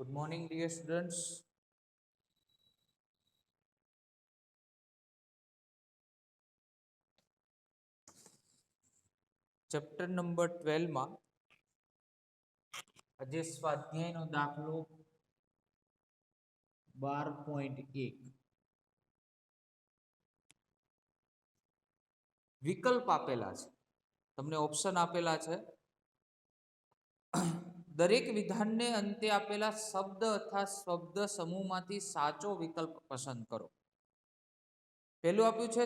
Good morning, dear students. Chapter number 12 માં આજે સ્વાધ્યાયનો દાખલો 12.1 વિકલ્પ આપેલા છે. તમને ઓપ્શન આપેલા છે. દરેક વિધાનને અંતે આપેલા શબ્દ અથવા શબ્દ સમૂહમાંથી સાચો વિકલ્પ પસંદ કરો. પહેલું આપ્યું છે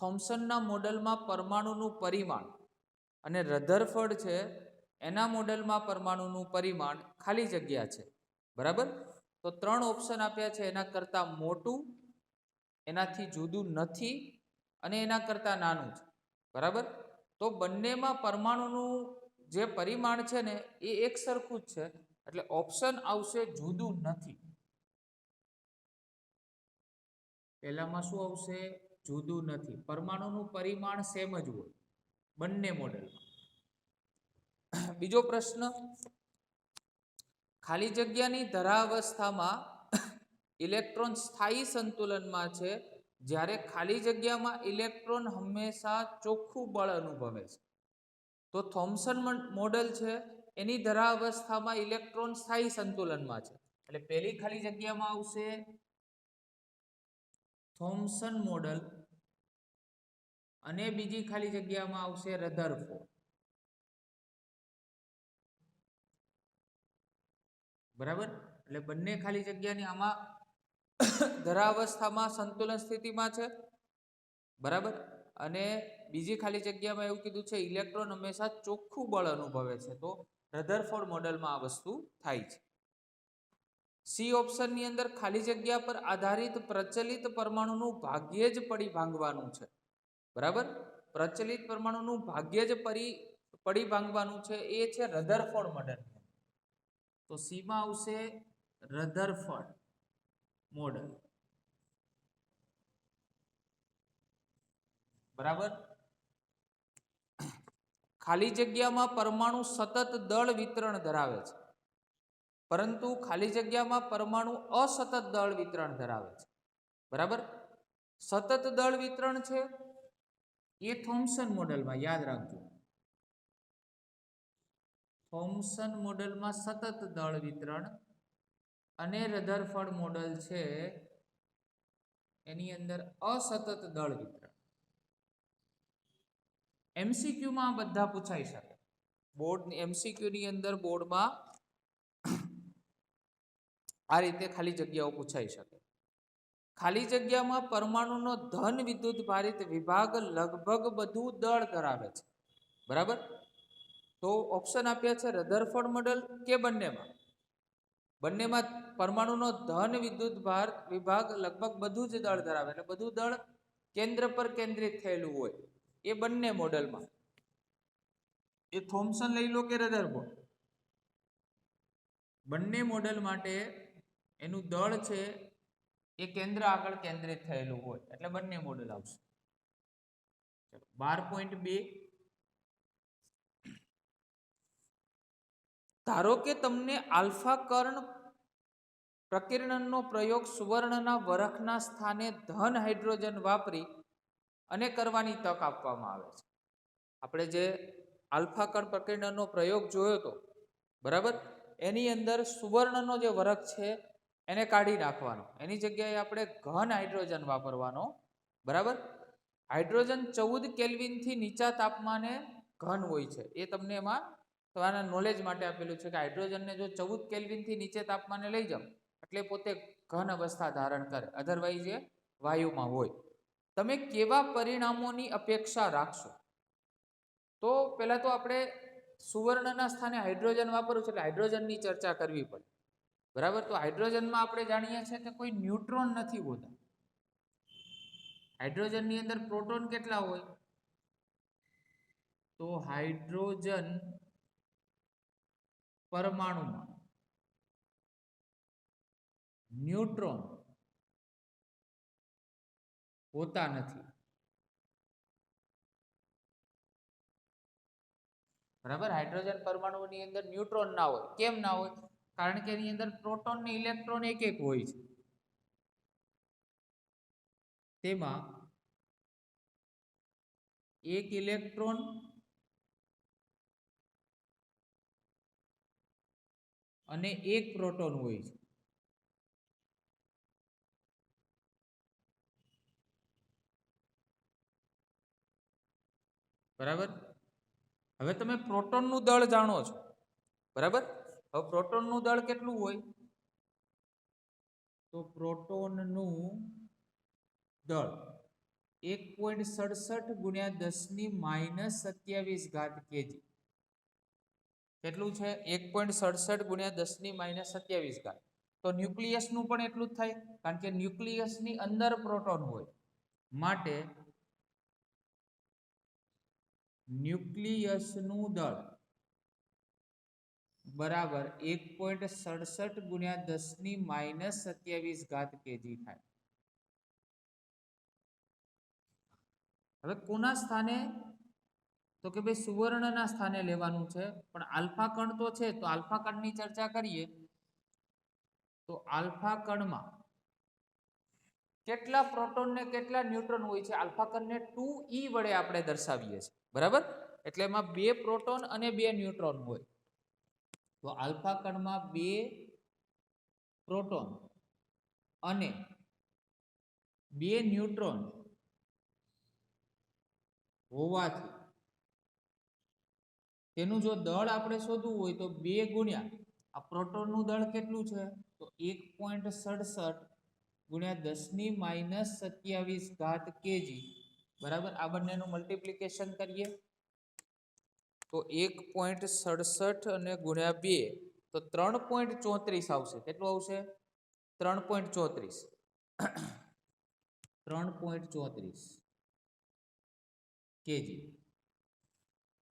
થોમ્સનના મોડેલમાં પરમાણુનું પરિમાણ અને રધરફર્ડ છે એના મોડેલમાં પરમાણુનું પરિમાણ ખાલી જગ્યા છે. બરાબર, તો 3 ઓપ્શન આપ્યા છે. એના કરતાં મોટું, એનાથી જુદું નથી અને એના કરતાં નાનું છે. બરાબર, તો બંનેમાં પરમાણુનું જે પરિમાણ છે ને એ એક સરખું જ છે, એટલે ઓપ્શન આવશે જુદું નથી. પહેલામાં શું આવશે? જુદું નથી. પરમાણુનું પરિમાણ સેમ જ હોય બંને મોડેલમાં. બીજો પ્રશ્ન, ખાલી જગ્યાની ધરાવસ્થામાં ઇલેક્ટ્રોન સ્થાયી સંતુલનમાં છે, જ્યારે ખાલી જગ્યામાં ઇલેક્ટ્રોન હંમેશા ચોખ્ખું બળ અનુભવે છે. તો થોમ્સન મોડેલ છે એની ધરાવસ્થામાં ઇલેક્ટ્રોન સ્થાયી સંતુલનમાં છે, એટલે પહેલી ખાલી જગ્યામાં આવશે થોમ્સન મોડેલ અને બીજી ખાલી જગ્યામાં આવશે રધરફોર્ડ. બરાબર, એટલે બંને ખાલી જગ્યાની આમાં ધરાવસ્થામાં સંતુલન સ્થિતિમાં છે. બરાબર, અને બીજી ખાલી જગ્યામાં એવું કીધું છે ઇલેક્ટ્રોન હંમેશા ચોખ્ખું બળ અનુભવે છે. તો રધરફોર્ડ મોડેલમાં આ વસ્તુ થાય છે. સી ઓપ્શનની અંદર ખાલી જગ્યા પર આધારિત પ્રચલિત પરમાણુનું ભાગ્યે જ પડી ભાંગવાનું છે. બરાબર, પ્રચલિત પરમાણુનું ભાગ્યે જ પડી ભાંગવાનું છે, એ છે રધરફોર્ડ મોડેલ. તો સીમાં આવશે રધરફોર્ડ મોડેલ. બરાબર, ખાલી જગ્યામાં પરમાણુ સતત દળ વિતરણ ધરાવે છે, પરંતુ ખાલી જગ્યામાં પરમાણુ અસતત દળ વિતરણ ધરાવે છે. બરાબર, સતત દળ વિતરણ છે એ થોમ્સન મોડેલમાં, યાદ રાખજો, થોમ્સન મોડેલમાં સતત દળ વિતરણ, અને રધરફોર્ડ મોડેલ છે એની અંદર અસતત દળ વિતરણ. એમસીક્યુમાં બધા પૂછાઈ શકે. બોર્ડ એમસીક્યુ ની અંદર બોર્ડમાં આ રીતે ખાલી જગ્યાઓ પૂછાઈ શકે. ખાલી જગ્યામાં પરમાણુનો ધન વિદ્યુત ભારિત વિભાગ લગભગ બધું દળ ધરાવે છે. બરાબર, તો ઓપ્શન આપ્યા છે રધરફોર્ડ મોડેલ કે બંનેમાં. બંનેમાં પરમાણુનો ધન વિદ્યુત ભાર વિભાગ લગભગ બધું જ દળ ધરાવે, એટલે બધું દળ કેન્દ્ર પર કેન્દ્રિત થયેલું હોય એ બંને મોડેલમાં. એ થોમ્સન લઈ લો કે રધરફોર્ડ, બંને મોડેલ માટે એનું દળ છે એ કેન્દ્ર આગળ કેન્દ્રિત થયેલું હોય, એટલે બંને મોડેલ આવશે. 12.2, ધારો કે તમને આલ્ફા કર્ણ પ્રકીર્ણનનો પ્રયોગ સુવર્ણના વરખના સ્થાને ધન હાઇડ્રોજન વાપરી અને કરવાની તક આપવામાં આવે છે. આપણે જે આલ્ફા કર્ણ પ્રકીર્ણનનો પ્રયોગ જોયો હતો, બરાબર, એની અંદર સુવર્ણનો જે વરખ છે એને કાઢી નાખવાનો, એની જગ્યાએ આપણે ઘન હાઇડ્રોજન વાપરવાનો. બરાબર, હાઇડ્રોજન 14 કેલ્વિનથી નીચા તાપમાને ઘન હોય છે. એ તમને એમાં તમારા નોલેજ માટે આપેલું છે કે હાઇડ્રોજનને જો 14 કેલ્વિનથી નીચે તાપમાને લઈ જાઓ એટલે પોતે ઘન અવસ્થા ધારણ કરે, અધરવાઇઝ એ વાયુમાં હોય. તમે કેવા પરિણામોની અપેક્ષા રાખશો? તો પહેલા તો આપણે સુવર્ણના સ્થાને હાઇડ્રોજન વાપરવું છે, એટલે હાઇડ્રોજનની ચર્ચા કરવી પડે. બરાબર, તો હાઇડ્રોજનમાં આપણે જાણીએ છીએ કે કોઈ ન્યુટ્રોન નથી હોતા. હાઇડ્રોજનની અંદર પ્રોટોન કેટલા હોય? તો હાઇડ્રોજન પરમાણુમાં ન્યુટ્રોન હોતા નથી. બરાબર, હાઇડ્રોજન પરમાણુની અંદર ન્યુટ્રોન ના હોય. કેમ ના હોય? કારણ કે એની અંદર પ્રોટોન ને ઇલેક્ટ્રોન એક એક હોય છે. તેમાં એક ઇલેક્ટ્રોન અને એક પ્રોટોન હોય છે. બરાબર, હવે તમે પ્રોટોનનું દળ જાણો છો. બરાબર, હવે પ્રોટોનનું દળ કેટલું હોય? તો પ્રોટોનનું દળ 1.67 ગુણ્યા 10⁻27 કેજી. કેટલું છે? 1.67 ગુણ્યા 10⁻27. તો ન્યુક્લિયસનું પણ એટલું જ થાય, કારણ કે ન્યુક્લિયસની અંદર પ્રોટોન હોય. માટે ન્યુક્લિયસનું દળ બરાબર 1.67 ગુણ્યા 10⁻27 કેજી થાય. હવે કોના સ્થાને? તો કે ભાઈ સુવર્ણના સ્થાને લેવાનું છે. પણ આલ્ફા કણ તો છે, તો આલ્ફા કણની ચર્ચા કરીએ. તો આલ્ફા કણમાં કેટલા પ્રોટોન ને કેટલા ન્યુટ્રોન હોય છે? આલ્ફા કણને 2e વડે આપણે દર્શાવીએ છીએ. બરાબર, એટલે એમાં 2 પ્રોટોન અને 2 ન્યુટ્રોન હોય. તો આલ્ફા કણમાં 2 પ્રોટોન અને 2 ન્યુટ્રોન હોવાથી તેનું જો દળ આપણે શોધવું હોય તો 2 ગુણ્યા આ પ્રોટોનનું દળ કેટલું છે? તો 1.67 ગુણ્યા 10⁻27 કેજી. બરાબર, આ બંનેનું મલ્ટીપ્લિકેશન કરીએ તો 1.67 અને ગુણ્યા 2 તો 3.34 આવશે. કેટલું આવશે? 3.34. 3.34 કેજી.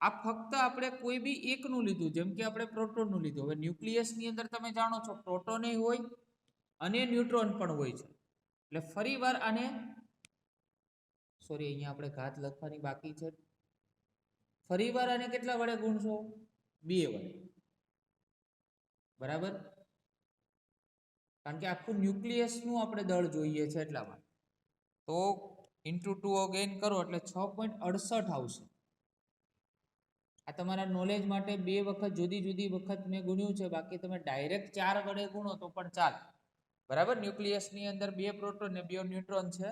આ ફક્ત આપણે કોઈ બી એકનું લીધું, જેમ કે આપણે પ્રોટોનનું લીધું. હવે ન્યુક્લિયસની અંદર તમે જાણો છો પ્રોટોન હોય અને ન્યુટ્રોન પણ હોય છે. એટલે ફરીવાર આને અહીંયા આપણે ઘાત લખવાની બાકી છે. ફરીવાર આને કેટલા વડે ગુણશો? 2 વડે. બરાબર, કારણ કે આખું ન્યુક્લિયસનું આપણે દળ જોઈએ છે એટલા માટે. તો × 2 અગેન કરો એટલે 6.68 આવશે. આ તમારા નોલેજ માટે 2 વખત જુદી જુદી વખત મેં ગુણ્યું છે. બાકી તમે ડાયરેક્ટ 4 વડે ગુણો તો પણ ચાલે. બરાબર, ન્યુક્લિયસની અંદર 2 પ્રોટોન ને 2 ન્યુટ્રોન છે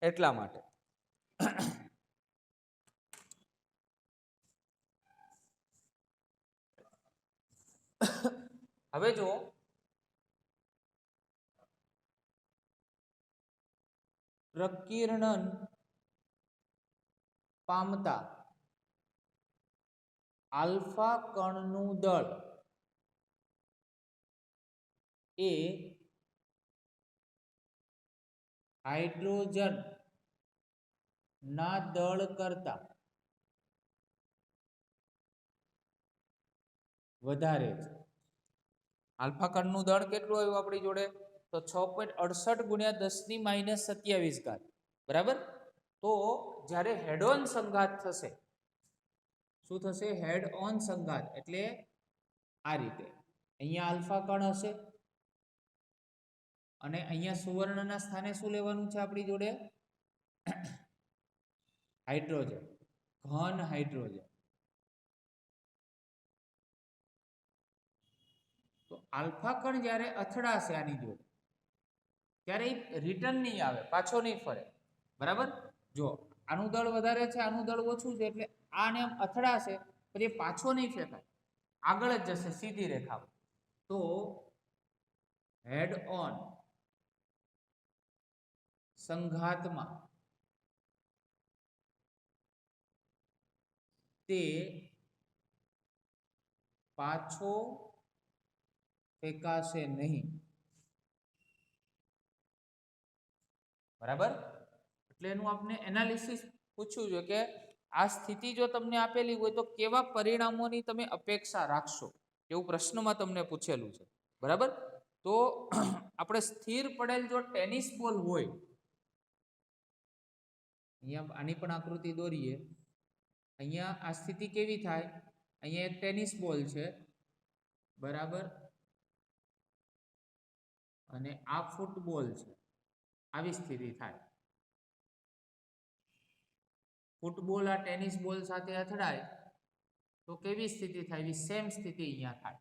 એટલા માટે. હવે જો પ્રકીર્ણન પામતા આલ્ફા કણનું દળ એ હાઇડ્રોજન ના દળ કરતા વધારે છે. આલ્ફા કણનું દળ કેટલું આવ્યું આપણી જોડે? તો 6.68 ગુણ્યા 10⁻27. બરાબર, તો જ્યારે હેડ ઓન સંઘાત થશે, શું થશે? હેડ ઓન સંઘાત એટલે આ રીતે અહીંયા આલ્ફા કણ હશે અને અહીંયા સુવર્ણના સ્થાને શું લેવાનું છે આપણી જોડે? હાઇડ્રોજન, ઘન હાઇડ્રોજન. તો આલ્ફા કણ જ્યારે અથડાશે આની જોડે ત્યારે રિટર્ન નહીં આવે, પાછો નહીં ફરે. બરાબર, જો આનું દળ વધારે છે, આનું દળ ઓછું છે, એટલે આને આમ અથડાશે પછી પાછો નહીં ફેંકાય, આગળ જ જશે સીધી રેખા. તો હેડ ઓન સંઘાતમાં તે પાછો ફેંકાશે નહીં. બરાબર, એટલે એનું આપણે એનાલિસિસ પૂછવું જોઈએ કે આ સ્થિતિ જો તમને આપેલી હોય તો કેવા પરિણામોની તમે અપેક્ષા રાખશો, એવું પ્રશ્નમાં તમને પૂછેલું છે. બરાબર, તો આપણે સ્થિર પડેલ જો ટેનિસ બોલ હોય, અહીંયા આની પણ આકૃતિ દોરીએ. અહીંયા આ સ્થિતિ કેવી થાય? અહીંયા એક ટેનિસ બોલ છે, બરાબર, અને આ ફૂટબોલ છે. આવી સ્થિતિ થાય. ફૂટબોલ આ ટેનિસ બોલ સાથે અથડાય તો કેવી સ્થિતિ થાય? સેમ સ્થિતિ અહીંયા થાય.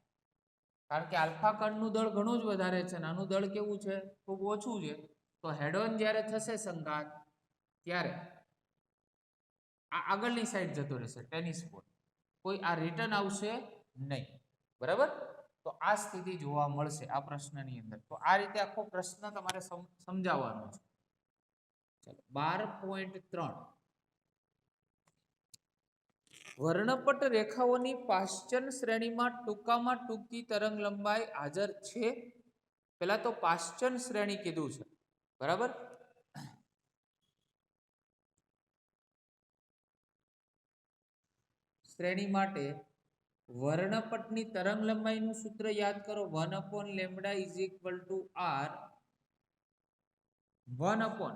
કારણ કે આલ્ફા કણનું દળ ઘણું જ વધારે છે અને આનું દળ કેવું છે? ખૂબ ઓછું છે. તો હેડ ઓન જ્યારે થશે સંઘાત, ત્યારે આ આગળની સાઈડ જતો રહેશે ટેનિસ બોલ, કોઈ આ રિટર્ન આવશે નહીં. બરાબર? તો આ સ્થિતિ જોવા મળશે આ પ્રશ્નની અંદર. તો આ રીતે આખો પ્રશ્ન તમારે સમજાવવાનો છે. ચલો 12.3 વર્ણપટ રેખાઓની પાશ્ચન શ્રેણીમાં ટૂંકામાં ટૂંકી તરંગ લંબાઈ હાજર છે. પેલા તો પાશ્ચન શ્રેણી કીધું છે, બરાબર. શ્રેણી માટે વર્ણપટની તરંગ લંબાઈનું સૂત્ર યાદ કરો. 1/λ = r 1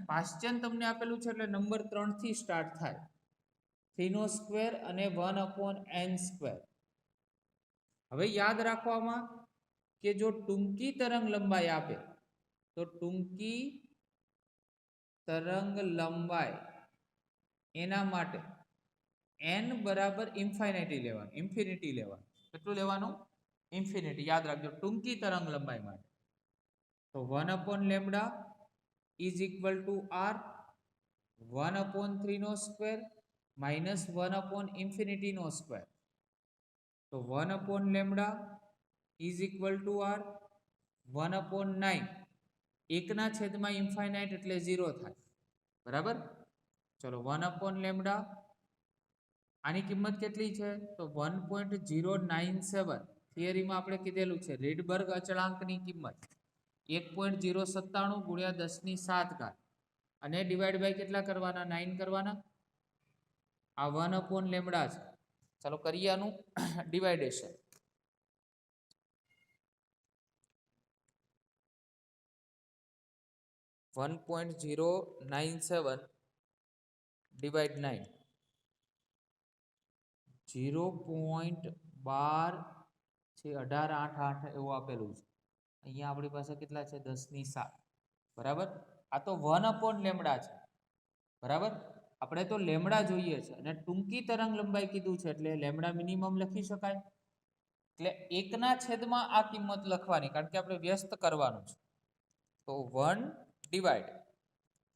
પાશ્ચન તમને આપેલું છે એટલે નંબર 3 થી સ્ટાર્ટ થાય. 3² અને 1/n². હવે યાદ રાખવામાં કે જો ટૂંકી તરંગ લંબાઈ આપે તો ટૂંકી તરંગ લંબાઈ એના માટે n બરાબર ઇન્ફિનિટી લેવાનું. ઇન્ફિનિટી લેવાનું. કેટલું લેવાનું? ઇન્ફિનિટી. યાદ રાખજો ટૂંકી તરંગ લંબાઈ માટે. તો 1/λ = r 1/3² minus 1/∞². તો 1/λ = r 1/9. 1/∞ એટલે 0 થાય. બરાબર? ચલો 1/λ આની કિંમત કેટલી છે? તો 1.097. થિયરીમાં આપણે કીધેલું છે રીડબર્ગ અચળાંકની કિંમત 1.097 × 10⁷ અને ડિવાઈડ બાય કેટલા કરવાના? 9 કરવાના. આ 1/λ છે. ચાલો કરીએ આનું ડિવાઇડેશન. 1.097 ડિવાઈડ 9 0.12 છે. 1888 એવું આપેલું છે. અહીંયા આપણી પાસે કેટલા છે? 10⁷. બરાબર? આ તો 1/λ છે. બરાબર? આપણે તો લેમડા જોઈએ છે અને ટૂંકી તરંગ લંબાઈ કીધું છે એટલે લેમડા મિનિમમ લખી શકાય. એટલે 1/છેદ આ કિંમત લખવાની, કારણ કે આપણે વ્યસ્ત કરવાનું છે. તો 1 ડિવાઈડ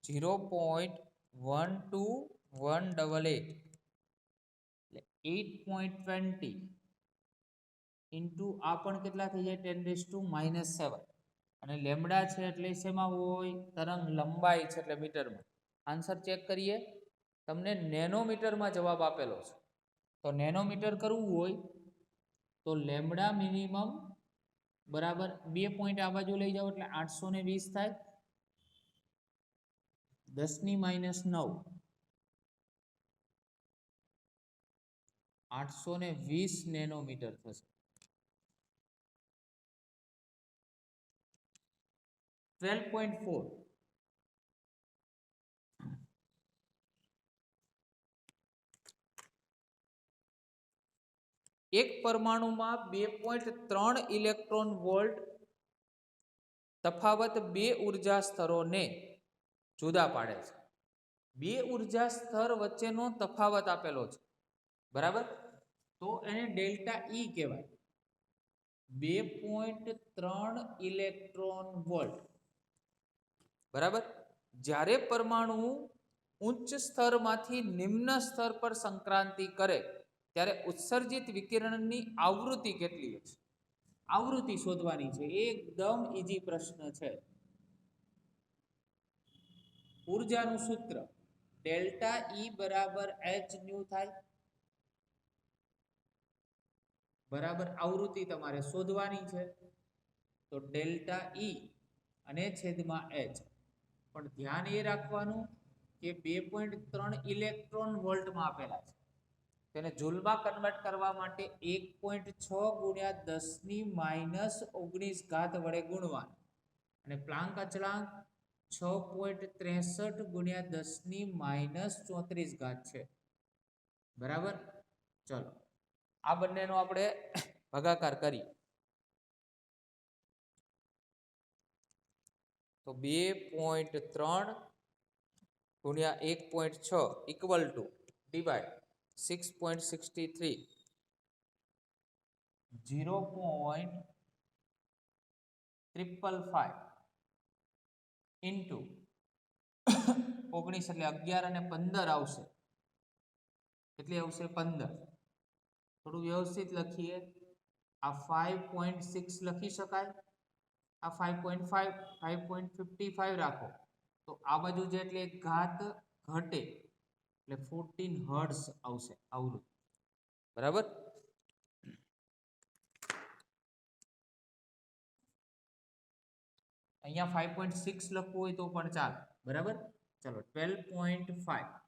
0.12188 એટલે 8.20 ઇન્ટુ આ પણ કેટલા થઈ જાય? 10⁻⁻⁷. અને લેમડા છે એટલે શેમાં હોય? તરંગ લંબાઈ છે એટલે મીટરમાં. આન્સર ચેક કરીએ. તમને નેનોમીટરમાં જવાબ આપેલો છે. તો નેનોમીટર કરવું હોય તો લેમડા મિનિમમ બરાબર 2 પોઈન્ટ આ બાજુ લઈ જાઓ એટલે 820 થાય. 10⁻⁹ 820 નેનોમીટર થશે. 12.4 એક પરમાણુમાં 2.3 ઇલેક્ટ્રોન વોલ્ટ તફાવત બે ઉર્જા સ્તરોને જુદા પાડે છે. બે ઉર્જા સ્તર વચ્ચેનો તફાવત આપેલો છે. બરાબર? તો એને ડેલ્ટા ઈ કહેવાય. 2.3 ઇલેક્ટ્રોન વોલ્ટ. બરાબર? જ્યારે પરમાણુ ઉચ્ચ સ્તરમાંથી નિમ્ન સ્તર પર સંક્રાંતિ કરે ત્યારે ઉત્સર્જિત વિકિરણની આવૃત્તિ કેટલી છે? આવૃત્તિ શોધવાની છે. એકદમ ઈઝી પ્રશ્ન છે. ઉર્જાનું સૂત્ર ડેલ્ટા ઈ બરાબર h ન્યુ થાય. બરાબર? આવૃત્તિ તમારે શોધવાની છે. તો ડેલ્ટા ઈ અને છેદમાં h. પણ ધ્યાન એ રાખવાનું કે 2.3 ઇલેક્ટ્રોન વોલ્ટમાં આપેલા છે. તેને જૂલમાં કન્વર્ટ કરવા માટે 1.6 × 10⁻⁻19 વડે ગુણવાનું. અને પ્લાન્ક અચળાંક 6.63 × 10⁻⁻34 છે. બરાબર? ચલો આ બંનેનો આપણે ભાગાકાર કરીએ તો 2.3 ગુણ્યા 1.6 ઇક્વલ ટુ ડિવાઇડ 6.63 0.555 ઇન્ટુ 19 એટલે 11 અને 15 આવશે કેટલી આવશે 15 થોડું વ્યવસ્થિત લખીએ આ 5.6 લખી શકાય આ 5.5 5.55 રાખો તો આ બાજુ જે એટલે ઘાત ઘટે એટલે 14 હર્ટ્ઝ આવશે આવૃત્તિ બરાબર અહીંયા 5.6 લખવું હોય તો પણ ચાલે બરાબર ચલો 12.5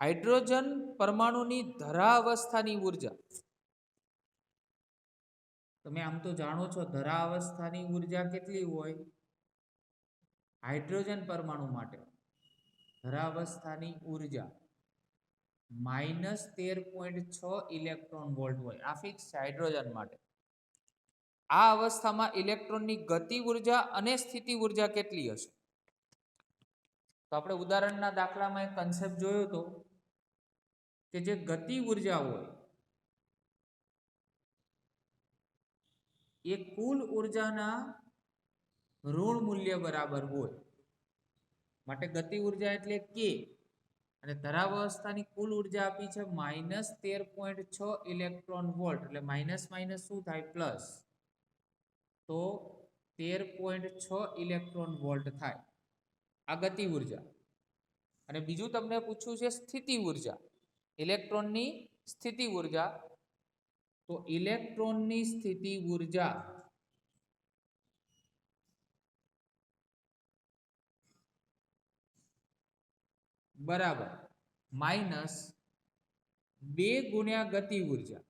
હાઇડ્રોજન પરમાણુની ધરાવસ્થાની ઉર્જા તમે આમ તો જાણો છો ધરાવસ્થાની ઉર્જા કેટલી હોય હાઇડ્રોજન પરમાણુ માટે ધરાવસ્થાની ઉર્જા -13.6 ઇલેક્ટ્રોન વોલ્ટ હોય આ ફિક્સ છે હાઇડ્રોજન માટે આ અવસ્થામાં ઇલેક્ટ્રોનની ગતિ ઉર્જા અને સ્થિતિ ઉર્જા કેટલી હશે તો આપણે ઉદાહરણના દાખલામાં એક કન્સેપ્ટ જોયો હતો કે જે ગતિ ઉર્જા હોય એ કુલ ઉર્જાના ઋણ મૂલ્ય બરાબર હોય માટે ગતિ ઉર્જા એટલે કે અને ધરાવસ્થાની કુલ ઉર્જા આપી છે -13.6 ઇલેક્ટ્રોન વોલ્ટ એટલે માઇનસ માઇનસ શું થાય પ્લસ તો 13.6 ઇલેક્ટ્રોન વોલ્ટ થાય આ ગતિ ઉર્જા અને બીજું તમને પૂછ્યું છે સ્થિતિ ઉર્જા ઇલેક્ટ્રોનની સ્થિતિ ઉર્જા તો ઇલેક્ટ્રોનની સ્થિતિ ઉર્જા બરાબર -2 ગુણ્યા ગતિ ઉર્જા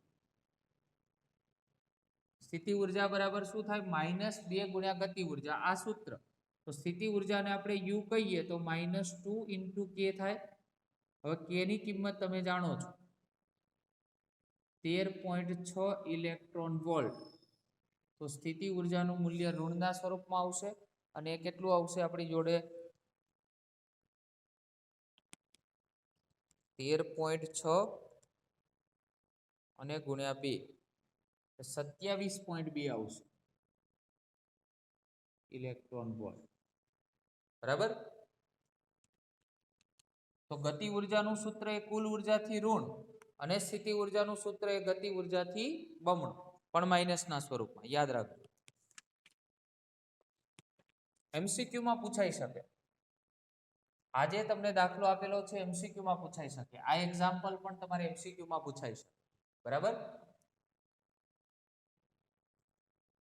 સ્થિતિ ઉર્જા બરાબર શું થાય -2 ગુણ્યા ગતિ ઉર્જા આ સૂત્ર તો સ્થિતિ ઉર્જાને આપણે u કહીએ તો -2 ઇન્ટુ k થાય હવે k ની કિંમત તમે જાણો છો 13.6 ઇલેક્ટ્રોન વોલ્ટ તો સ્થિતિ ઉર્જાનું મૂલ્ય ઋણના સ્વરૂપમાં આવશે અને એ કેટલું આવશે આપણી જોડે 13.6 અને ગુણ્યા 2 27.2 આવશે ઇલેક્ટ્રોન વોલ્ટ બરાબર તો ગતિ ઉર્જાનું સૂત્ર એ કુલ ઉર્જાથી ઋણ અને સ્થિતિ ઉર્જાનું સૂત્ર એ ગતિ ઉર્જાથી બમણું પણ માઇનસના સ્વરૂપમાં યાદ રાખજો એમસીક્યુ માં પૂછાઈ શકે આજે તમને દાખલો આપેલો છે એમસીક્યુ માં પૂછાઈ શકે આ એક્ઝામ્પલ પણ તમારે એમસીક્યુ માં પૂછાઈ શકે બરાબર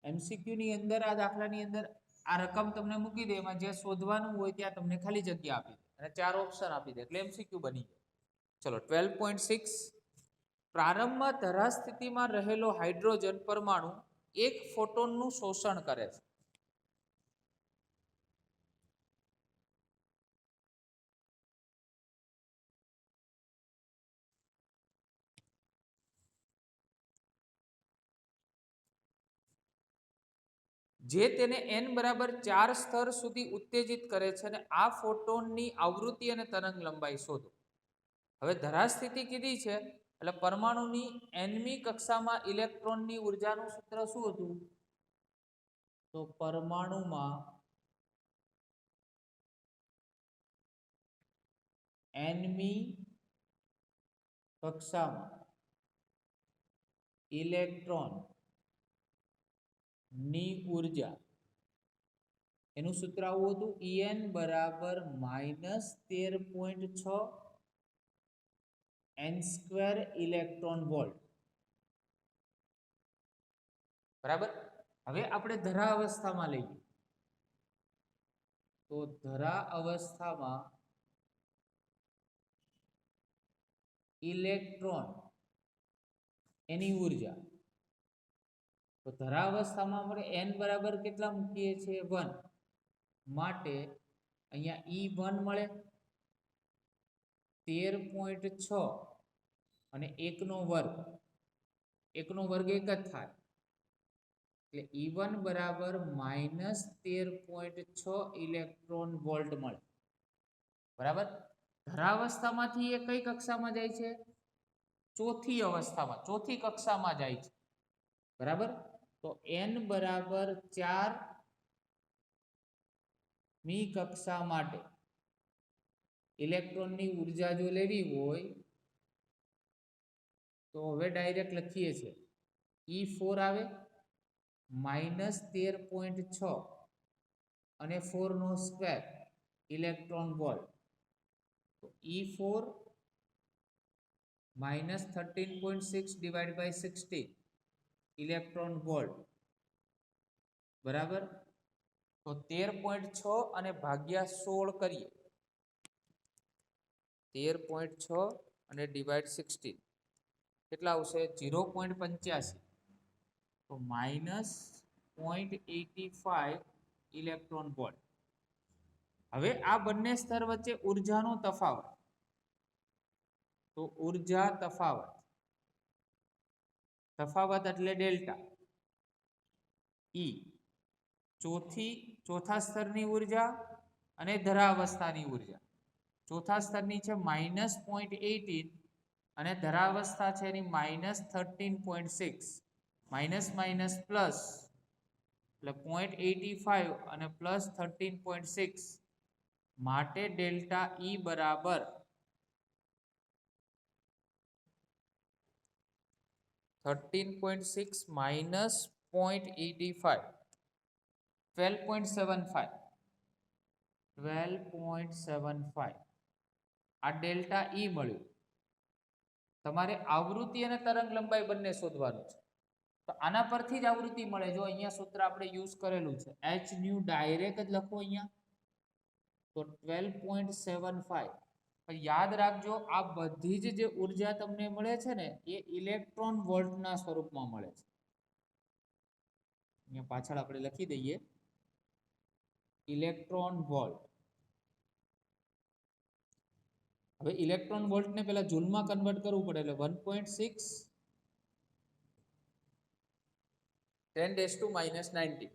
એમસીક્યુ ની અંદર આ દાખલાની અંદર આ રકમ તમને મૂકી દે એમાં જે શોધવાનું હોય ત્યાં તમને ખાલી જગ્યા આપી દે અને 4 ઓપ્શન આપી દે એટલે એમસીક્યુ બની જાય ચલો 12.6 પ્રારંભમાં ધરા સ્થિતિમાં રહેલો હાઇડ્રોજન પરમાણુ એક ફોટોનનું શોષણ કરે છે જે તેને n બરાબર 4 સ્તર સુધી ઉત્તેજિત કરે છે અને આ ફોટોનની આવૃત્તિ અને તરંગ લંબાઈ શોધો હવે ધરા સ્થિતિ કીધી છે એટલે પરમાણુની nમી કક્ષામાં ઇલેક્ટ્રોનની ઉર્જાનું સૂત્ર શું હતું તો પરમાણુમાં nમી કક્ષામાં ઇલેક્ટ્રોન ની ઉર્જા એનું સૂત્ર આવું હતું En બરાબર -13.6 n² ઇલેક્ટ્રોન વોલ્ટ બરાબર હવે આપણે ધરા અવસ્થામાં લઈએ તો ધરા અવસ્થામાં ઇલેક્ટ્રોન એની ઉર્જા તો ધરા અવસ્થામાં આપણે n બરાબર કેટલા મૂકીએ છીએ 1 માટે અહીંયા E1 મળે 13.6 અને 1 નો વર્ગ, 1 નો વર્ગ 1 જ થાય એટલે E1 બરાબર -13.6 ઇલેક્ટ્રોન વોલ્ટ મળે. બરાબર. ધરાવસ્થામાંથી એ કઈ કક્ષામાં જાય છે? ચોથી અવસ્થામાં, ચોથી કક્ષામાં જાય છે. બરાબર. તો n બરાબર 4 મી કક્ષા માટે ઇલેક્ટ્રોનની ઉર્જા જો લેવી હોય તો હવે ડાયરેક્ટ લખીએ છીએ E4 આવે -13.6 અને 4 નો સ્ક્વેર ઇલેક્ટ્રોન વોલ્ટ. તો E4 -13.6 divided by 16 electron volt. બરાબર. તો 13.6 અને ભાગ્યા 16 કરીએ, 13.6 અને ડિવાઇડ 16 કેટલા આવશે? 0.85. તો -0.85 ઇલેક્ટ્રોન વોલ્ટ. હવે આ બંને સ્તર વચ્ચે ઉર્જાનો તફાવત, તો ઉર્જા તફાવત, તફાવત એટલે ડેલ્ટા E ચોથા સ્તરની ઉર્જા અને ધરાવસ્થાની ઉર્જા. ચોથા સ્તરની છે -0.18 અને ધરાવસ્થા છે એની -13.6. માઇનસ માઇનસ પ્લસ એટલે 0.85 અને પ્લસ 13.6 માટે ડેલ્ટા E બરાબર 13.6 minus 0.85 12.75 આ ડેલ્ટા E મળ્યું. તમારે આવૃત્તિ અને તરંગ લંબાઈ બંને શોધવાનું છે. તો આના પરથી જ આવૃત્તિ મળે. જો અહીંયા સૂત્ર આપણે યુઝ કરેલું છે h ન્યુ ડાયરેક્ટ જ લખો અહીંયા, તો 12.75. પણ યાદ રાખજો આ બધી જ જે ઉર્જા તમને મળે છે ને એ ઇલેક્ટ્રોન વોલ્ટના સ્વરૂપમાં મળે છે. અહીંયા પાછળ આપણે લખી દઈએ ઇલેક્ટ્રોન વોલ્ટ. હવે ઇલેક્ટ્રોન વોલ્ટને પહેલા જૂલમાં કન્વર્ટ કરવું પડે એટલે 1.6 10⁻⁻90.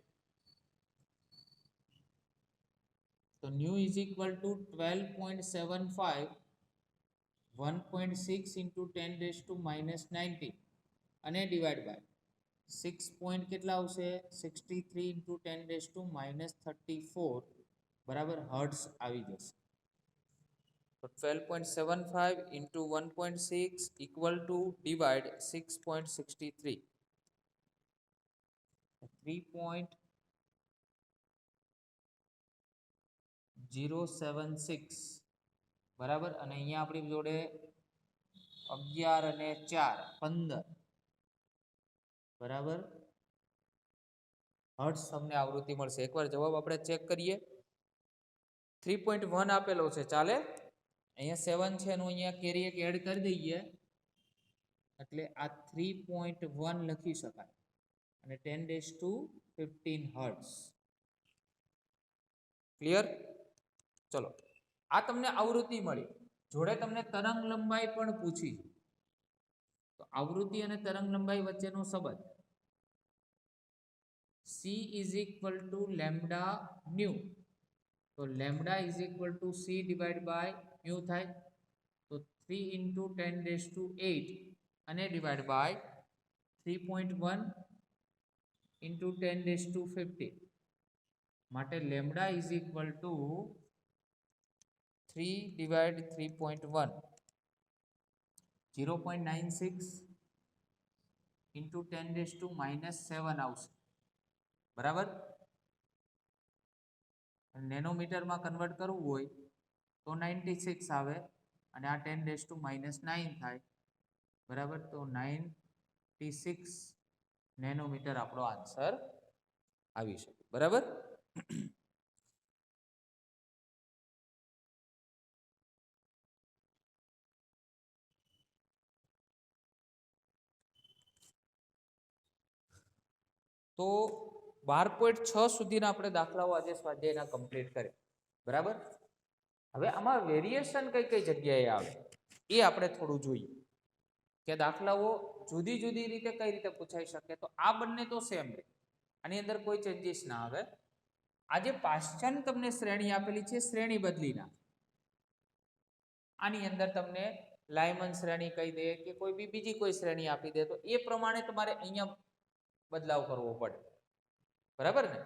તો new is equal to 12.75 1.6 into 10⁻⁻90 અને ડિવાઈડ બાય 6 પોઈન્ટ કેટલા આવશે? 63 into 10⁻34 બરાબર હર્ટ્ઝ આવી જશે. તો 12.75 into 1.6 equal to divide 6.63 3.076 બરાબર. અને અહીંયા આપણી જોડે 11 અને 4 15 બરાબર હર્ટ્ઝ તમને આવૃત્તિ મળશે. એકવાર જવાબ આપણે ચેક કરીએ. 3.1 આપેલો છે, ચાલે. અહીંયા 7 છે એનું અહીંયા કેરી એક એડ કરી દઈએ એટલે આ 3.1 લખી શકાય અને 10⁻15 હર્ટ્ઝ. ક્લિયર? ચલો, આ તમને આવૃત્તિ મળી. જોડે તમને તરંગ લંબાઈ પણ પૂછી. તો આવૃત્તિ અને તરંગ લંબાઈ વચ્ચેનો સંબંધ C is equal to lambda nu. તો lambda is equal to C divided by mu થાય. તો 3 into 10⁸ અને divided by 3.1 into 10⁻15 માટે lambda is equal to 3 divided 3.1 0.96 into 10⁻⁻7 આવશે. બરાબર. નેનોમીટરમાં કન્વર્ટ કરવું હોય તો 96 આવે અને આ 10⁻⁻9 થાય. બરાબર. તો 96 નેનોમીટર આપણો આન્સર આવી શકે. બરાબર. તો 12.6 સુધીના આપણે દાખલાઓ આજે સ્વાધ્યાયના કમ્પ્લીટ કર્યા. બરાબર. હવે આમાં વેરિએશન કઈ કઈ જગ્યાએ આવે એ આપણે થોડું જોઈએ કે દાખલાઓ જુદી જુદી રીતે કઈ રીતે પૂછાઈ શકે. તો આ બંને તો સેમ રહે, આની અંદર કોઈ ચેન્જીસ ના આવે. આજે પાશ્ચાન તમને શ્રેણી આપેલી છે, શ્રેણી બદલી નાખે. આની અંદર તમને લાયમન શ્રેણી કહી દે કે કોઈ બીજી કોઈ શ્રેણી આપી દે તો એ પ્રમાણે તમારે અહીંયા બદલાવ કરવો પડે, બરાબર ને.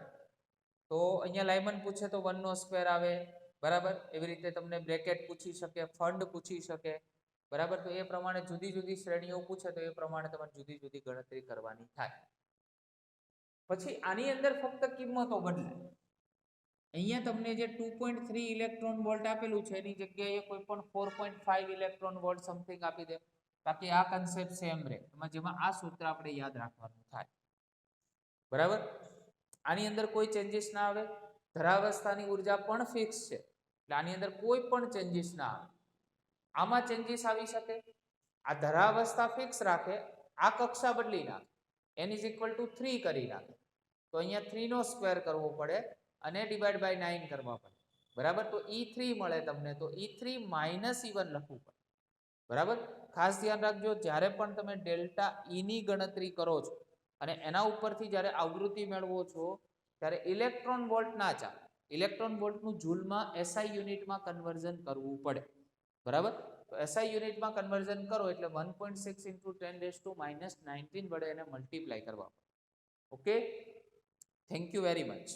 તો અહીંયા લાયમન પૂછે તો 1 નો સ્ક્વેર આવે, બરાબર. એવી રીતે તમને બ્રેકેટ પૂછી શકે, ફંડ પૂછી શકે, બરાબર. તો એ પ્રમાણે જુદી જુદી શ્રેણીઓ પૂછે તો એ પ્રમાણે તમારે જુદી જુદી ગણતરી કરવાની થાય. પછી આની અંદર ફક્ત કિંમતો બદલાય. અહીંયા તમને જે 2.3 ઇલેક્ટ્રોન વોલ્ટ આપેલું છે એની જગ્યાએ કોઈ પણ 4.5 ઇલેક્ટ્રોન વોલ્ટ સમથિંગ આપી દે. બાકી આ કન્સેપ્ટ સેમ રહે, જેમાં આ સૂત્ર આપણે યાદ રાખવાનું થાય, બરાબર. આની અંદર કોઈ ચેન્જીસ ના આવે. ધરાવસ્થાની ઉર્જા પણ ફિક્સ છે એટલે આની અંદર કોઈ પણ ચેન્જીસ ના આવે. આમાં ચેન્જીસ આવી શકે. આ ધરાવસ્થા ફિક્સ રાખે, આ કક્ષા બદલી નાખે, n = 3 કરી નાખે. તો અહીંયા 3 નો સ્ક્વેર કરવો પડે અને ડિવાઈડ બાય 9 કરવા પડે, બરાબર. તો E3 મળે તમને, તો E3 - E1 લખવું પડે, બરાબર. ખાસ ધ્યાન રાખજો, જ્યારે પણ તમે ડેલ્ટા E ની ગણતરી કરો છો અને એના ઉપરથી જ્યારે આવૃત્તિ મેળવો છો ત્યારે ઇલેક્ટ્રોન વોલ્ટ ના ચાલે. ઇલેક્ટ્રોન વોલ્ટનું જૂલમાં SI યુનિટમાં કન્વર્ઝન કરવું પડે, બરાબર. તો SI યુનિટમાં કન્વર્ઝન કરો એટલે 1.6 × 10⁻⁹ વડે એને મલ્ટીપ્લાય કરવા પડે. Okay, thank you very much.